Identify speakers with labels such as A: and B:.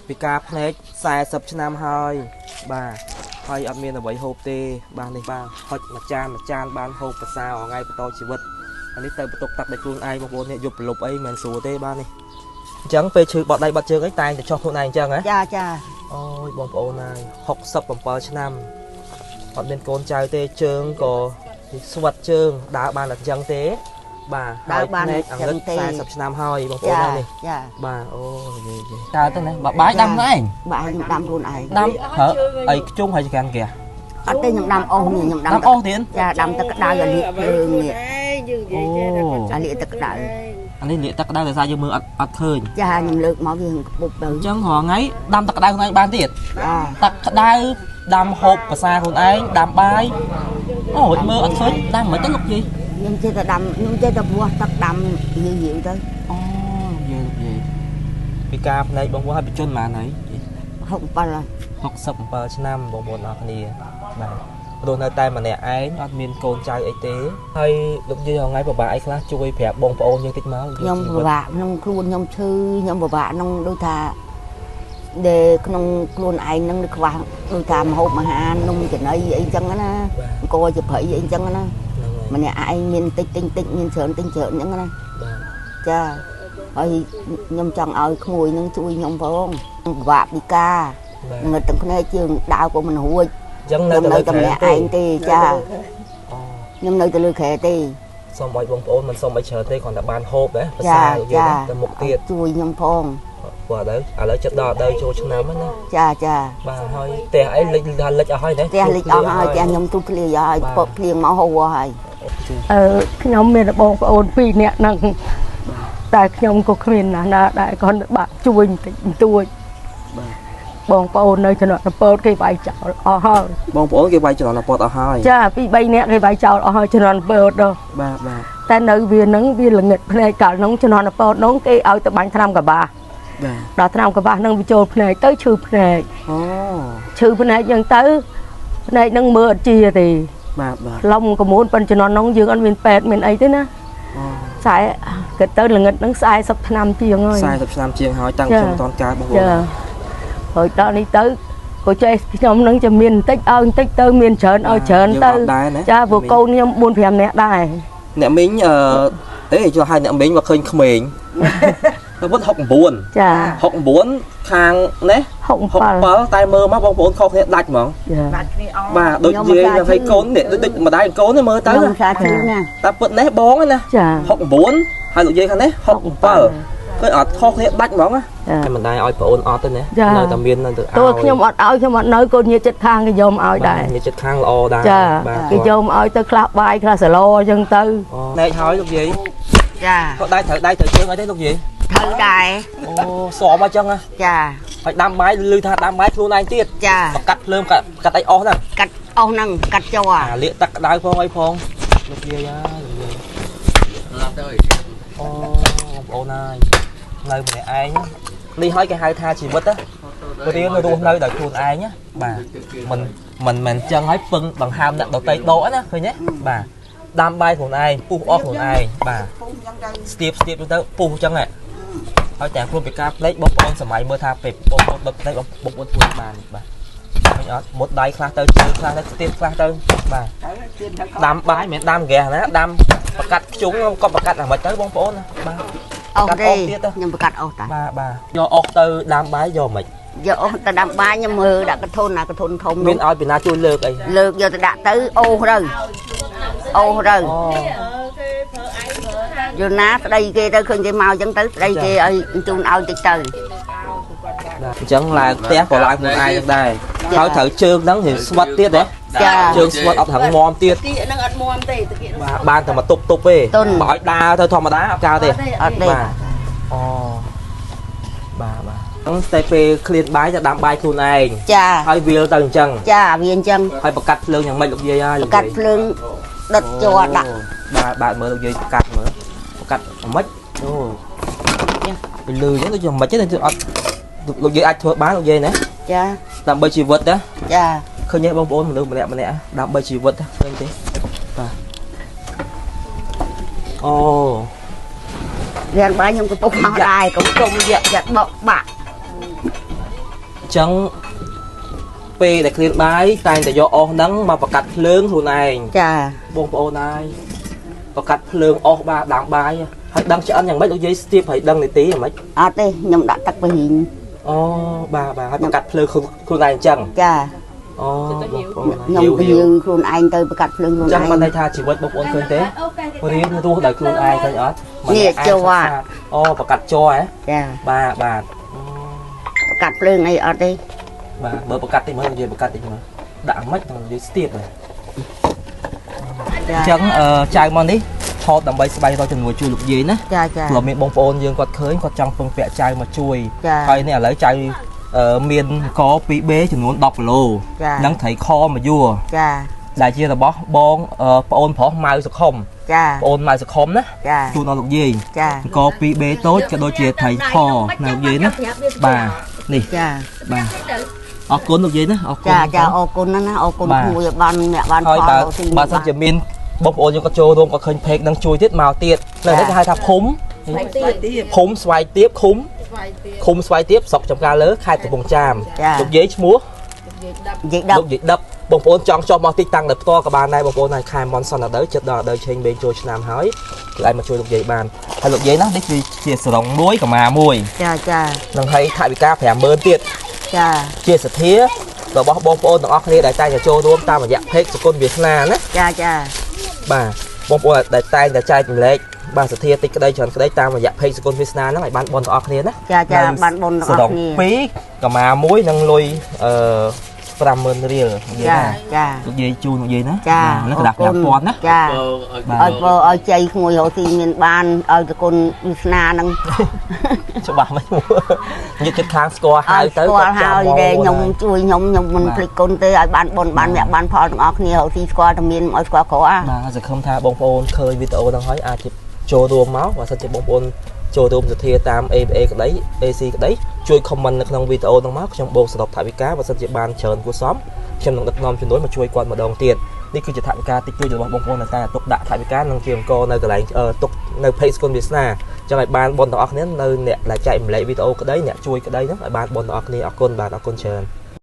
A: ពីការផ្នែក40ឆ្នាំហើយបាទហើយអត់មានអ្វីហូបទេបាទនេះបាទហុចមួយចានបានហូបប្រសាថ្ងៃបន្តជីវិតអានេះទៅបន្ទប់តាក់ដោយខ្លួនឯងបងប្អូននេះយកប្រលប់អីមិនស្រួលទេបាទនេះអញ្ចឹងពេលឈឺបត់ដៃបត់ជើងអីតែងតែចោះខ្លួនឯងអញ្ចឹងហ៎
B: ចា
A: អូយបងប្អូនហើយ67ឆ្នាំអត់មានកូនចៅទេជើងក៏ស្វិតជើងដើរបានអត់អញ្ចឹងទេបាទ
B: ដើរបាន
A: អង្រិត40ឆ្នាំហើយបងប្អូននេះ
B: ចា
A: បាទអូយយតើទៅណាបាយដាំខ្លួនឯង
B: បាយខ្ញុំដាំខ្លួនឯង
A: ដាំហើអីខ្ជុំហើយចកានគេ
B: អត់ទេខ្ញុំដាំអស់នេះខ្ញុំដាំ
A: អស់ទៀត
B: ចាដាំទឹកក្តៅឲ្យលាកភ្លើងនេះ
A: អូ
B: អាលាកទឹកក្តៅ
A: អានេះលាកទឹកក្តៅដោយសារយើងមើលអត់ឃើញ
B: ចាខ្ញុំលើកមកវាកពុបទៅ
A: អញ្ចឹងរាល់ថ្ងៃដាំទឹកក្តៅខ្លួនឯងបានទៀតទឹកក្តៅដាំហូបភាសាខ្លួនឯងដាំបាយអូយមើលអត់ឃើញដាំមិនទៅលោកយាយ
B: ខ្ញុំចេះតែដាំខ្ញុំចេះតែវាស់ទឹកដាំយាយទៅ
A: អូយាយពីការផ្នែកបងប្អូនឲ្យបញ្ជនប៉ុន្មានហើយ67ឆ្នាំបងប្អូនអរគ្នាបាទព្រោះនៅតែម្នាក់ឯងអត់មានកូនចៅអីទេហើយលោកយាយថ្ងៃពិបាកអីខ្លះជួយប្រាប់បងប្អូនយើងតិចមក
B: ខ្ញុំពិបាកក្នុងខ្លួនខ្ញុំឈឺខ្ញុំពិបាកក្នុងដូចថាដែលក្នុងខ្លួនឯងនឹងខ្វះដូចថាម្ហូបអាហារនំចំណីអីចឹងណាអង្គជាព្រៃអីចឹងណាម្នាក់ឯងមានតិចមានច្រើនតិចច្រើនចឹងណាចាហើយខ្ញុំចង់ឲ្យក្មួយនឹងជួយខ្ញុំផងពិបាកពីការងឹតទាំងភ្នែកជើងដើរក៏មិនរួច
A: ចឹងនៅតែ
B: ម្នាក់ឯងទេចាខ្ញុំនៅតែលើខែទេ
A: សូមឲ្យបងប្អូនមិនសូមឲ្យច្រើនទេគ្រាន់តែបានហូបភាសាយើងទៅមុខទៀត
B: ជួយខ្ញុំផង
A: ព្រោះឥឡូវចិត្តដល់ដល់ចូលឆ្នាំហ្នឹងណា
B: ចា
A: បាទហើយផ្ទះអីលិចដល់លិចអស់ហើយណា
B: ផ្ទះលិចអស់ហើយផ្ទះខ្ញុំទូភ្លៀងហើយពកភ្លៀងមកហូរហើយ
C: ខ្ញុំមានបងប្អូន2នាក់ហ្នឹងតែខ្ញុំក៏គ្មានណាដែរគាត់បាក់ជួយបន្តិចបន្តួចបងប្អូននៅចំណត់ពតគេវាយចោលអស់ហើយ
A: បងប្អូនគេវាយចំណត់ពតអស់ហើយ
C: ចា2 3នាក់គេវាយចោលអស់ហើយចំណត់ពត
A: បាទ
C: តែនៅវាហ្នឹងវាល្ងិតភ្នែកកាលហ្នឹងចំណត់ពតហ្នឹងគេឲ្យទៅបាញ់ថ្នាំកបាសដល់ថ្នាំកបាសហ្នឹងវាចូលភ្នែកទៅឈឺភ្នែកឈឺភ្នែកអញ្ចឹងទៅភ្នែកហ្នឹងមើលអត់ជាទេ
A: បាទ
C: ឡំកមួនប៉ុនចំណត់ហ្នឹងយើងអត់មានពេទ្យមានអីទេណាខ្សែគិតទៅល្ងិតហ្នឹង40ឆ្នាំជាងហើយ
A: 40ឆ្នាំជាងហើយតាំងខ្ញុំមិនតាន់កើតបងប្អូន
C: ហើយដល់នេះទៅក៏ចេះខ្ញុំនឹងจะមានបន្តិចឲ្យបន្តិចទៅមានច្រើនឲ្យច្រើនទៅចាព្រោះកូនខ្ញុំ4 5នាក់ដែរ
A: អ្នកមីងអេចូលឲ្យអ្នកមីងមកឃើញក្មេងទៅវត្ត69
C: ចា
A: 69ខាងនេះ67តែមើលមកបងប្អូនខុសគ្នាដាច់ហ្មង
B: ដាច់គ្នាអស់
A: បាទដូចនិយាយហើយកូននេះដូចម្ដាយកូនមើលទៅតែពិតនេះបងណា69ហើយលោកយាយខាងនេះ67គឺអត់ខុសគ្នាដាច់ហ្មងតែមិនដែរឲ្យប្អូនអត់ទេណានៅតែមាននៅទៅឲ្យ
C: តើខ្ញុំអត់ឲ្យខ្ញុំអត់នៅកូនញាតិចិត្តខាងគេយកមកឲ្យដែរ
A: ញាតិចិត្តខាងល្អដែរ
C: បាទគេយកមកឲ្យទៅខ្លះបាយខ្លះសាឡអញ្ចឹងទៅ
A: ណែកហើយលោកយាយ
B: ចា
A: គាត់ដៃត្រូវជើងអីទេលោកយាយ
B: ត្រូវដែរ
A: អូស្មអញ្ចឹង
B: ចា
A: ហើយដាំបាយឮថាដាំបាយខ្លួនឯងទៀត
B: ចា
A: កាត់ភ្លើងកាត់អីអស់ហ្នឹង
B: កាត់អស់ហ្នឹងកាត់ចោល
A: លាកទឹកក្តៅផងអីផងលោកយាយឡប់ទៅអូបងប្អូនហើយនៅម្នាក់ឯងនេះហើយគេហៅថាជីវិតណាព្រោះរៀនរស់នៅដោយខ្លួនឯងណាបាទមិនមែនចឹងហើយពឹងបង្ហើមអ្នកដតីដកណាឃើញទេបាទដាំបាយខ្លួនឯងពុះអស់ខ្លួនឯងបាទស្ទាបទៅពុះចឹងហ៎ហើយតែខ្លួនពិការផ្លេចបងប្អូនសម័យមើលថាពេលបងប្អូនដុតផ្លេចបងប្អូនធ្វើបានបាទឃើញអត់មុតដៃខ្លះទៅជើងខ្លះទៅស្ទាបខ្លះទៅបាទដាំបាយមិនមែនដាំហ្គាសណាដាំបកាត់ខ្ជុងក៏បកាត់អាមិនទៅបងប្អូនណាបាទ
B: អស់ទេខ្ញុំបកាត់អស់តា
A: បាទយកអស់ទៅដាំបាយយកមិន
B: យកអស់ទៅដាំបាយខ្ញុំមើលដាក់កធុនកធុនធំ
A: មានឲ្យពីណាជួយលើកអី
B: លើកយកទៅដាក់ទៅអូសទៅយល់ណាស្ដីគេទៅឃើញគេមកអញ្ចឹងទៅស្ដីគេឲ្យជូនឲ្យតិចទៅ
A: អញ្ចឹងឡើងផ្ទះក៏ឡើងខ្លួនឯងដែរហើយត្រូវជើងហ្នឹងស្វិតទៀតហ៎ជើងស្វិតអត់ហឹងមមទៀត
B: ទីហ្នឹងអត់មមទេ
A: បានតែមកទប់ទេបើឲ្យដើរទៅធម្មតាអត់កើតទេ
B: អត់ទេ
A: អូបាទតែពេលឃ្លានបាយទៅដាំបាយខ្លួនឯងហើយវាលទៅអញ្ចឹង
B: ចាវាអញ្ចឹង
A: ហើយបកាត់ភ្លើងយ៉ាងម៉េចលោកយាយហើយ
B: បកាត់ភ្លើងដុតជ័រដាក់
A: បាទមើលលោកយាយបកាត់មើលបកាត់យ៉ាងម៉េចអូពេលលឺអញ្ចឹងដូចយ៉ាងម៉េចទេអត់លោកយាយអាចធ្វើបានលោកយាយណា
B: ចា
A: ដើម្បីជីវិតណា
B: ចា
A: ឃើញទេបងប្អូនមនុស្សម្នាក់ដើម្បីជីវិតឃើញទេបាទអូ
B: រៀនបាយខ្ញុំកំពុងមកដែរកំពុងយកបកបាក់
A: chẳng về để clean bái tay để do ong nắng mà bạc cắt lớn luôn này
B: ចា
A: បងប្អូនហើយបកាត់ភ្លើងអស់បាដាំបាយហើយដឹងឆ្អិនយ៉ាងម៉េចលោកយាយស្ទាបហើយដឹងនីតិយ៉ាងម៉េច
B: អត់ទេខ្ញុំដាក់ទឹកប្រហីង
A: អូបាទហើយបកាត់ភ្លើងខ្លួនឯងអញ្ចឹង
B: ចា
A: អូបងប្អូន
B: ខ្ញុំពញើខ្លួនឯងទៅប្រកាត់ភ្លើងខ្លួនឯ
A: ចាំ
B: ង
A: មិនន័យថាជីវិតបងប្អូនឃើញទេរៀនរស់ដោយខ្លួនឯងឃើញអត់អូបកាត់ជ័រហ៎
B: ចា
A: បាទ
B: ប្រកាត់ភ្លើងអីអត់ទេ
A: បាទបើបកាត់តិចមើលនិយាយបកាត់តិចមើលដាក់មិនទៅនិយាយស្ទាបហើយ
B: ចា
A: អញ្ចឹងចៅមកនេះថតដើម្បីស្បៃរកជំនួយជួយលោកយាយណា
B: ចាចា
A: ព្រោះមានបងប្អូនយើងគាត់ឃើញគាត់ចង់ពឹងពាក់ចៅមកជួយ
B: ចា
A: ហើយនេះឥឡូវចៅមានក2B ចំនួន10គីឡូ
B: ចា
A: និងត្រីខមួយយួរ
B: ចា
A: ដែលជារបស់បងប្អូនប្រុសម៉ៅសុខុម
B: ចា
A: ប្អូនម៉ៅសុខុមណា
B: ចា
A: ជូនដល់លោកយាយ
B: ចា
A: ក 2B តូចក៏ដូចជាត្រីខនៅលោកយាយណាបាទនេះ
B: ចា
A: បាទអរគុណលោកយាយណាអរគុណ
B: ចាចាអរគុណណាស់ណាអរគុណគួរឲ្យបានអ្នកបាន
A: ហើយ
B: ផល
A: បើសិនជាមានបងប្អូនយើងក៏ចូលរួមក៏ឃើញពេកនឹងជួយទៀតមកទៀតនៅនេះគេហៅថាភូមិភូមិស្វាយទៀបឃុំស្វាយទៀបស្រុកចំការលើខេត្តកំពង់ចាមលោកយាយឈ្មោះ
B: និយាយដល់
A: លោកយាយដប់បងប្អូនចង់ចុះមកទីតាំងដល់ផ្ទាល់ក៏បានដែរបងប្អូនហើយខែមនសនដល់ចិត្តដល់ដល់ឆេងបេងចូលឆ្នាំហើយគឺអាចមកជួយលោកយាយបានហើយលោកយាយណានេះគឺជាសរងមួយកម្មាមួយ
B: ចាចា
A: នឹងឲ្យថវិកា 50000 ទៀត
B: ចា
A: ជាសទ្ធារបស់បងប្អូនទាំងអស់គ្នាដែលតែងតែចូលរួមតាមរយៈเพจសគុណវាសនាណា
B: ចាចា
A: បាទបងប្អូនដែលតែងតែចែករំលែកបាទសទ្ធាតិចក្តីច្រើនក្តីតាមរយៈเพจសគុណវាសនាហ្នឹងឲ្យបានបងទាំងអស់គ្នាណា
B: ចាចាបានបុណ្យទាំងអស់គ្នា
A: 2កម្មាមួយនិងលុយ50000រៀលនិយាយ
B: ចា
A: ណា
B: ចា
A: លោកយាយជូនលោកយាយណា
B: ចា
A: នៅក្តារ5000ណា
B: ចាឲ្យពើឲ្យជ័យក្មួយរកទីមានបានឲ្យតគុណវាសនាហ្នឹង
A: ច្បាស់មិនញាតិចិត្តខាងស្គាល់ហើយទៅ
B: ស្គាល់ហើយដែលខ្ញុំជួយខ្ញុំមិនភ្លេចគុណទេឲ្យបានបុណ្យបានអ្នកបានផលទាំងអស់គ្នារកទីស្គាល់តែមានឲ្យស្គាល់ក្រអា
A: បាទសង្ឃឹមថាបងប្អូនឃើញវីដេអូហ្នឹងហើយអាចចូលរួមមកបើសិនជាបងប្អូនចូលរួមសទ្ធាតាម ABA ក្តី AC ក្តីជួយ comment នៅក្នុងវីដេអូហ្នឹងមកខ្ញុំបូកសរុបថវិកាបើសិនជាបានច្រើនគួរសមខ្ញុំនឹងដឹកនាំជំនួយមកជួយគាត់ម្ដងទៀតនេះគឺជាថវិកាតិចតួចរបស់បងប្អូនដែលតែទុកដាក់ថវិកានឹងជាអង្គនៅកន្លែងទុកនៅ page គុណវាសនាចឹងឲ្យបានបងទាំងអស់គ្នានៅអ្នកដែលចែករំលែកវីដេអូក្តីអ្នកជួយក្តីហ្នឹងឲ្យបានបងទាំងអស់គ្នាអរគុណបាទអរគុណច្រើន